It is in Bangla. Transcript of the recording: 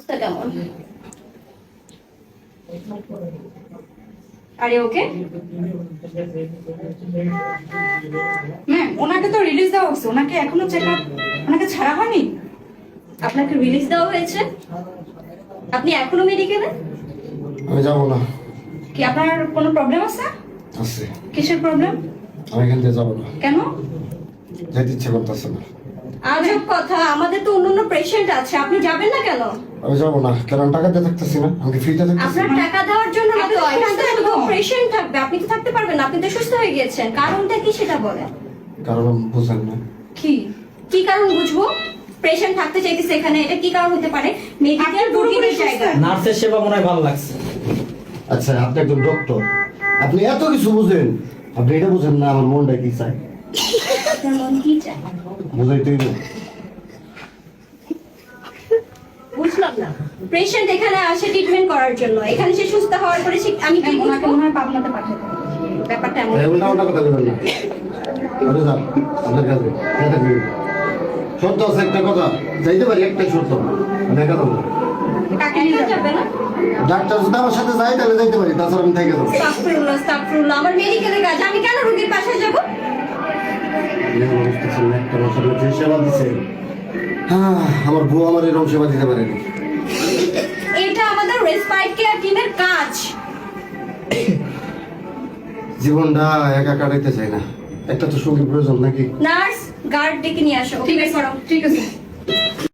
কেমন? আরে ওকে ম্যাম, ওনাকে তো রিলিজ দেওয়া হচ্ছে, ওনাকে এখনো চেকআপ, ওনাকে ছাড়া হয়নি। আপনাকে রিলিজ দেওয়া হয়েছে, আপনি এখনো মেডিকেলে? আমি যাবো না। কি আপনার কোনো প্রবলেম আছে? আছে। কিসের প্রবলেম? আমি এখান থেকে যাবো না, কেন? যাইতে ইচ্ছা করতেছে না। আজব কথা, আমাদের তো অন্য পেশেন্ট আছে, আপনি যাবেন না কেন? আমি যাবো না, কেন আমি টাকা দিয়ে থাকতেছি না, আমি ফ্রিতে থাকতেছি। আপনার টাকা দেওয়ার জন্য না তো, আপনি এখানে তো সুস্থ শুধু তো? পেশেন্ট থাকবে, আপনি তো থাকতে পারবেন না, আপনি তো সুস্থ হয়ে গিয়েছেন, কারণটা কি সেটা বলেন। কারণ আমি বুঝেন না। কি কি কারণ বুঝবো? পেশেন্ট থাকতে চাইতেছে এখানে, এটা কি কারণ হতে পারে? মেডিকেল রোগীর জায়গা। নার্সের সেবা মনে হয় ভালো লাগছে। আচ্ছা, আপনি একজন ডক্টর, আপনি এত কিছু বুঝেন, আপনি এটা বুঝেন না আমার মনটা কি চায়। আপনার মন কি চায়? বুঝাইতেই না। বুঝলাম না। পেশেন্ট এখানে আসে ট্রিটমেন্ট করার জন্য, এখানে সে সুস্থ হওয়ার পরে আমি কি ম্যাম, ওনাকে বুঝবো? মনে হয় পাবনাতে পাঠাতে হবে। ব্যাপারটা এমন। উল্টা উল্টা কথা বলবেন না। আপনি যান আপনার কাছে, এটা কি সত্য আছে একটা কথা, যাইতে পারি একটাই সত্য, আমি একা যাবো না। কাকে নিয়ে যাবে না? ডাক্তার যদি আমার সাথে যাই তাহলে যাইতে পারি, তাছাড়া আমি থেকে যাবো। আস্তাগফিরুল্লাহ, আস্তাগফিরুল্লাহ, আমার মেডিকেলের কাজ, আমি কেন রোগীর পাশে যাব? একটা বছর যে সেবা দিছে, হ্যাঁ, আমার বউ আমার এরকম সেবা দিতে পারেনি। এটা আমাদের রেসপাইট কেয়ার টিমের কাজ। জীবনটা একা কাটাইতে চাই না, একটা তো সঙ্গী প্রয়োজন নাকি? নার্স, গার্ড ডেকে নিয়ে আসো, ঠিক ওকে আছে, করো। ঠিক আছে।